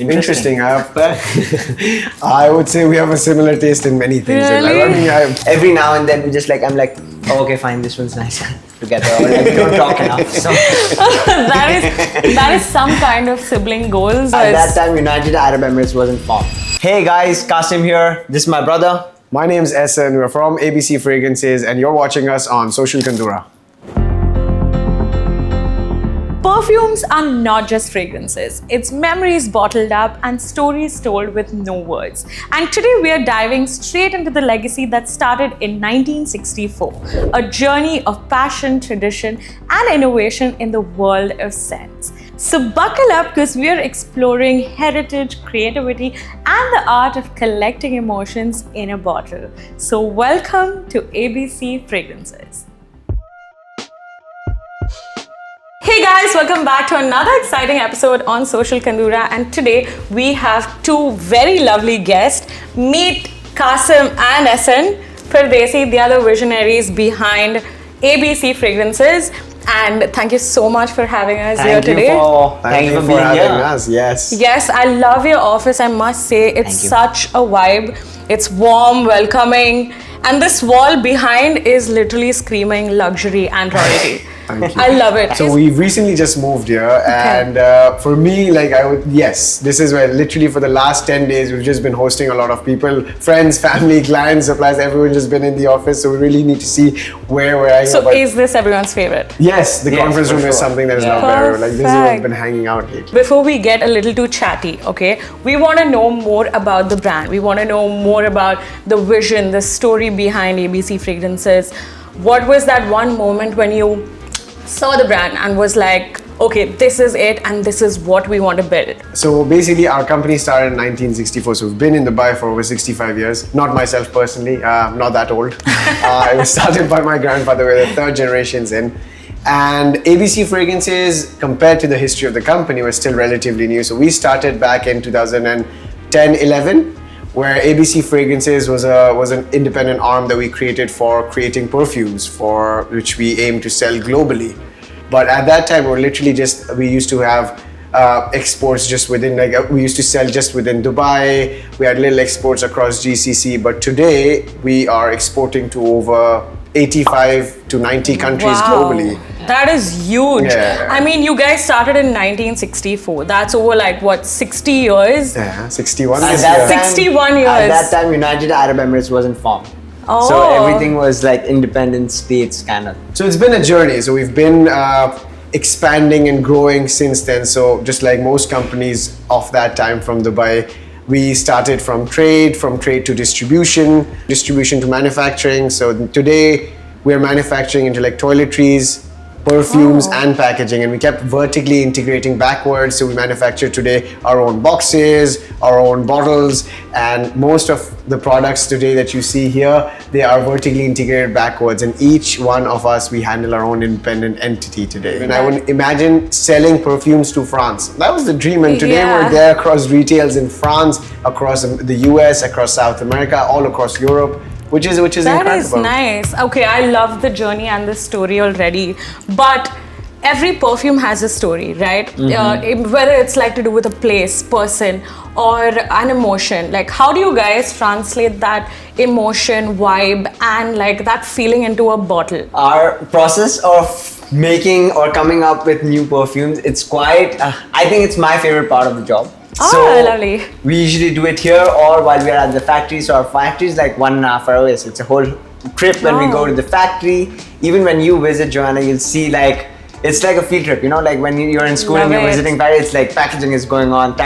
Interesting. I would say we have a similar taste in many things. Really? Every now and then we just like, I'm like, oh, okay, fine, this one's nice. Together, or like we don't talk enough. So. that is some kind of sibling goals. At that time, United Arab Emirates wasn't formed. Hey guys, Cassim here. This is my brother. My name's Ahsan. We're from ABC Fragrances, and you're watching us on Social Kandura. Perfumes are not just fragrances. It's memories bottled up and stories told with no words. And today we are diving straight into the legacy that started in 1964, a journey of passion, tradition, and innovation in the world of scents. So buckle up because we are exploring heritage, creativity, and the art of collecting emotions in a bottle. So welcome to ABC Fragrances. Hey guys, welcome back to another exciting episode on Social Kandura, and today we have two very lovely guests. Meet Cassim and Ahsan Pardesi, the other visionaries behind ABC Fragrances. And thank you so much for having us here today. Thank you for being having us. Yes. Yes, I love your office. I must say it's such a vibe. It's warm, welcoming, and this wall behind is literally screaming luxury and royalty. Thank you. I love it. So we've recently just moved here, and for me, like this is where literally for the last 10 days we've just been hosting a lot of people, friends, family, clients, suppliers, everyone just been in the office. So we really need to see where we're at. So is this everyone's favorite? Yes, the conference room is something that is not better. Like this is where we've been hanging out lately. Before we get a little too chatty, okay, we want to know more about the brand. We want to know more about the vision, the story behind ABC Fragrances. What was that one moment when you saw the brand and was like, okay, this is it and this is what we want to build? So basically our company started in 1964, so we've been in Dubai for over 65 years. Not myself personally, not that old. It was started by my grandfather. We're the third generations in. And ABC Fragrances, compared to the history of the company, was still relatively new. So we started back in 2010-11, where ABC Fragrances was an independent arm that we created for creating perfumes, for which we aim to sell globally. But at that time, we used to have exports just within, we used to sell just within Dubai. We had little exports across GCC, but today we are exporting to over 85 to 90 countries globally. That is huge. Yeah. I mean, you guys started in 1964. That's over like what, 60 years? Yeah, 61 years. 61 years. At that time, United Arab Emirates wasn't formed. Oh. So everything was like independent states kind of. So it's been a journey. So we've been expanding and growing since then. So just like most companies of that time from Dubai, we started from trade to distribution to manufacturing. So today we're manufacturing into like toiletries, perfumes and packaging, and we kept vertically integrating backwards. So we manufacture today our own boxes, our own bottles, and most of the products today that you see here, they are vertically integrated backwards, and each one of us, we handle our own independent entity today. And I would imagine selling perfumes to France. That was the dream, and today we're there across retails in France, across the US, across South America, all across Europe. Which is incredible. That is nice. Okay, I love the journey and the story already. But every perfume has a story, right? Whether it's like to do with a place, person, or an emotion. Like, how do you guys translate that emotion, vibe, and like that feeling into a bottle? Our process of making or coming up with new perfumes, it's quite, I think it's my favorite part of the job. Oh, lovely. We usually do it here or while we are at the factory. So our factory is like 1.5 hours away. So it's a whole trip when we go to the factory. Even when you visit, Joanna, you'll see like, it's like a field trip, you know, like when you're in school and you're visiting factory, it's like packaging is going on,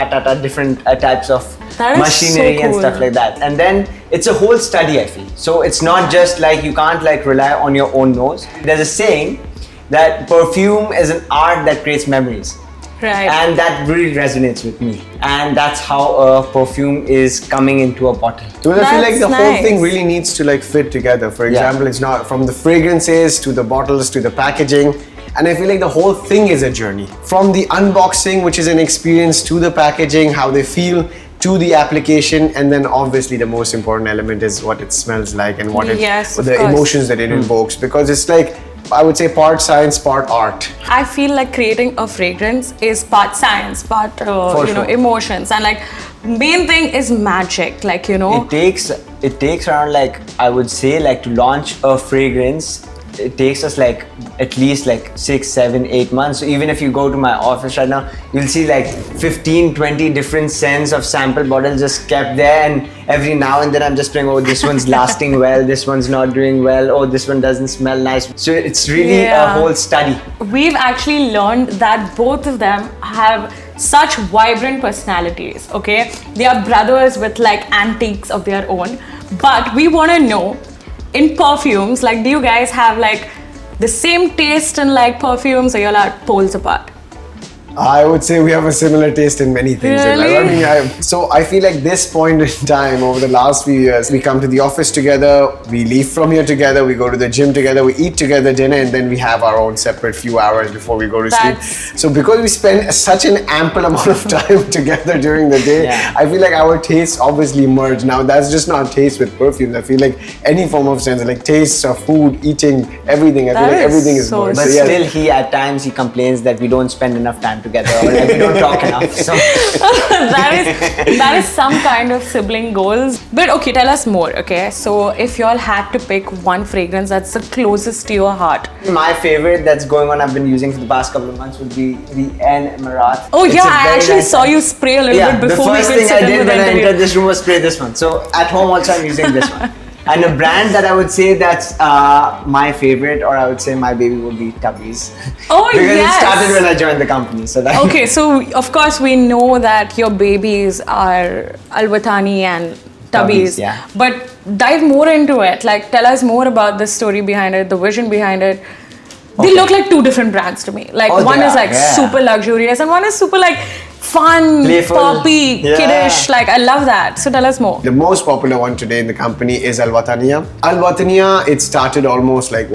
different types of machinery and stuff like that. And then it's a whole study, I feel. So it's not just like, you can't like rely on your own nose. There's a saying that perfume is an art that creates memories. Right. And that really resonates with me. And that's how a perfume is coming into a bottle. So I feel like the whole thing really needs to like fit together. For example, it's not from the fragrances to the bottles to the packaging. And I feel like the whole thing is a journey. From the unboxing, which is an experience, to the packaging, how they feel, to the application, and then obviously the most important element is what it smells like and what the emotions that it invokes. Because it's like I would say part science, part art. I feel like creating a fragrance is part science, part sure. emotions, and like main thing is magic. Like It takes around, like, I would say, like, to launch a fragrance, it takes us like at least like 6, 7, 8 months. So even if you go to my office right now, you'll see like 15, 20 different scents of sample bottles just kept there, and every now and then I'm just saying, oh, this one's lasting well, this one's not doing well, oh, this one doesn't smell nice. So it's really a whole study. We've actually learned that both of them have such vibrant personalities, okay? They are brothers with like antiques of their own. But we want to know, in perfumes, like, do you guys have like the same taste in like perfumes, or you're like poles apart? I would say we have a similar taste in many things. Really? So I feel like this point in time over the last few years, we come to the office together, we leave from here together, we go to the gym together, we eat together dinner, and then we have our own separate few hours before we go to sleep. So because we spend such an ample amount of time together during the day, I feel like our tastes obviously merge. Now that's just not taste with perfumes. I feel like any form of sense, like tastes of food, eating, everything. I feel like everything is merged. But still, at times he complains that we don't spend enough time together, or like we don't talk enough. So that is some kind of sibling goals. But okay, tell us more. Okay, so if y'all had to pick one fragrance that's the closest to your heart. My favorite that's going on, I've been using for the past couple of months, would be the Emarat. Oh yeah, I actually saw you spray a little bit before we the first thing I did when I entered this room was spray this one. So at home also I'm using this one. And a brand that I would say that's my favorite, or I would say my baby, would be Tubbees. Oh because yes. it started when I joined the company. So that okay, so of course we know that your babies are Alwatani and Tubbees. Yeah. But dive more into it. Like, tell us more about the story behind it, the vision behind it. They look like two different brands to me. Like one is like super luxurious, and one is super like fun, playful, poppy, kiddish. Like, I love that. So tell us more. The most popular one today in the company is Alwatani. Alwatani, it started almost like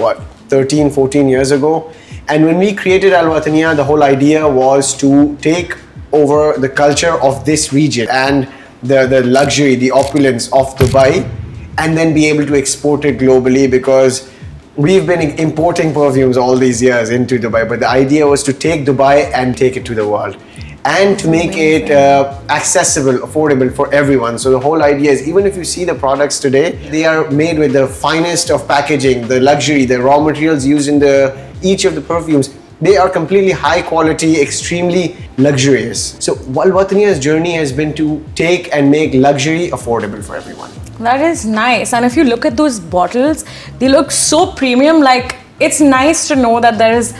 13, 14 years ago. And when we created Alwatani, the whole idea was to take over the culture of this region and the luxury, the opulence of Dubai, and then be able to export it globally, because we've been importing perfumes all these years into Dubai, but the idea was to take Dubai and take it to the world, and to make it accessible, affordable for everyone. So the whole idea is, even if you see the products today, they are made with the finest of packaging, the luxury, the raw materials used in each of the perfumes. They are completely high quality, extremely luxurious. So Alwatani's journey has been to take and make luxury affordable for everyone. That is nice. And if you look at those bottles, they look so premium. Like, it's nice to know that there is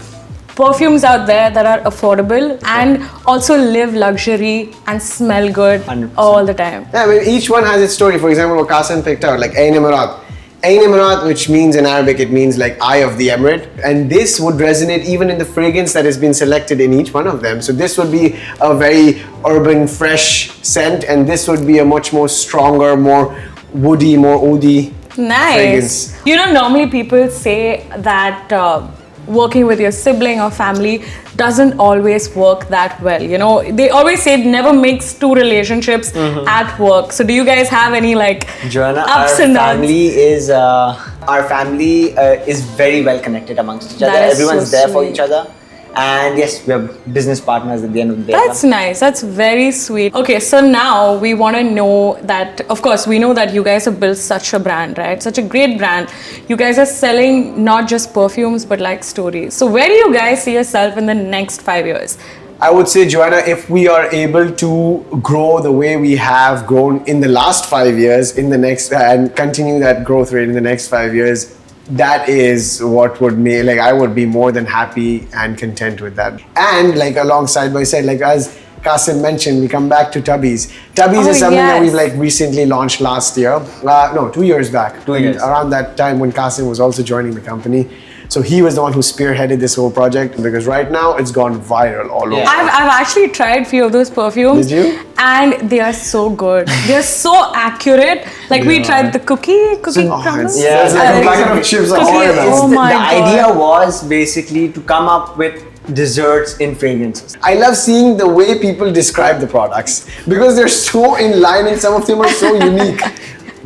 perfumes out there that are affordable and also live luxury and smell good 100%. all the time. Yeah, I mean, each one has its story. For example, what Cassim picked out, like Ain Emarat. Ain Emarat, which means in Arabic, it means like eye of the emirate. And this would resonate even in the fragrance that has been selected in each one of them. So this would be a very urban, fresh scent, and this would be a much more stronger, more woody, more oudie fragrance. You know, normally people say that working with your sibling or family doesn't always work that well. You know, they always say never mix two relationships at work. So do you guys have any like Joanna, ups and downs? Our family is very well connected amongst each other. Everyone's so there for sweet. each other. And yes, we are business partners at the end of the day. That's nice. That's very sweet. Okay, so now we want to know that, of course, we know that you guys have built such a brand, right? Such a great brand. You guys are selling not just perfumes, but like stories. So where do you guys see yourself in the next 5 years? I would say, Joanna, if we are able to grow the way we have grown in the last 5 years, and continue that growth rate in the next 5 years, that is what would make, like, I would be more than happy and content with that. And like alongside what I said, like as Cassim mentioned, we come back to Tubbees. Tubbees is something that we've like recently launched last year. 2 years back. 2 years. Around that time when Cassim was also joining the company. So he was the one who spearheaded this whole project, because right now it's gone viral all over. I've actually tried few of those perfumes. Did you? And they are so good. They're so accurate. Like we tried the cookie crumbles. Yeah, it's like a packet of chips. Oh my the God. idea was basically to come up with desserts in fragrances. I love seeing the way people describe the products, because they're so in line and some of them are so unique.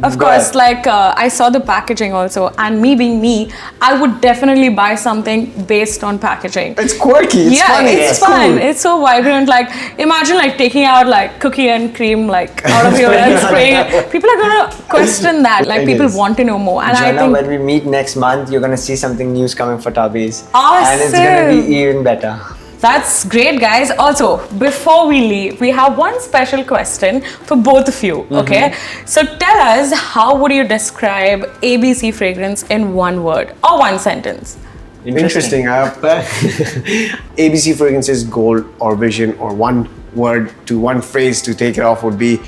Of Go course, ahead. like I saw the packaging also, and me being me, I would definitely buy something based on packaging. It's quirky. It's yeah, funny. it's fun. Cool. It's so vibrant. Like imagine like taking out like cookie and cream like out of your and spraying it. People are gonna question that. Like It people is. want to know more, and I Joanna, think when we meet next month, you're gonna see something news coming for Tubbees. Awesome. And it's gonna be even better. that's great, guys. Also, before we leave, we have one special question for both of you. Okay, so tell us, how would you describe ABC fragrance in one word or one sentence? Interesting. ABC fragrances goal or vision or one word to one phrase to take it off would be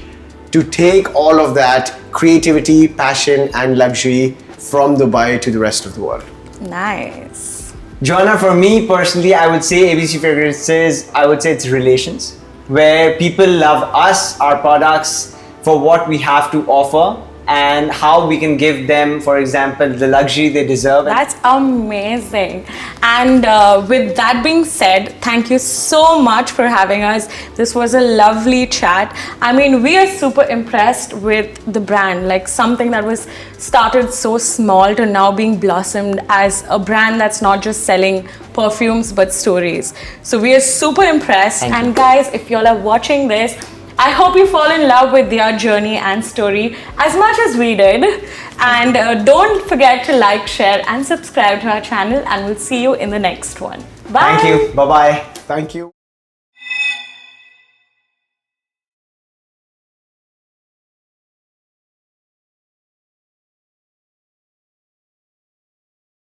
to take all of that creativity, passion, and luxury from Dubai to the rest of the world. Nice. Joanna, for me personally, I would say ABC fragrances, I would say it's relations, where people love us, our products, for what we have to offer and how we can give them, for example, the luxury they deserve. That's amazing. And with that being said, thank you so much for having us. This was a lovely chat. I mean, we are super impressed with the brand, like something that was started so small to now being blossomed as a brand that's not just selling perfumes but stories. So we are super impressed. Thank and you. guys, if y'all are watching this, I hope you fall in love with their journey and story as much as we did. And don't forget to like, share, and subscribe to our channel. And we'll see you in the next one. Bye. Thank you. Bye-bye. Thank you.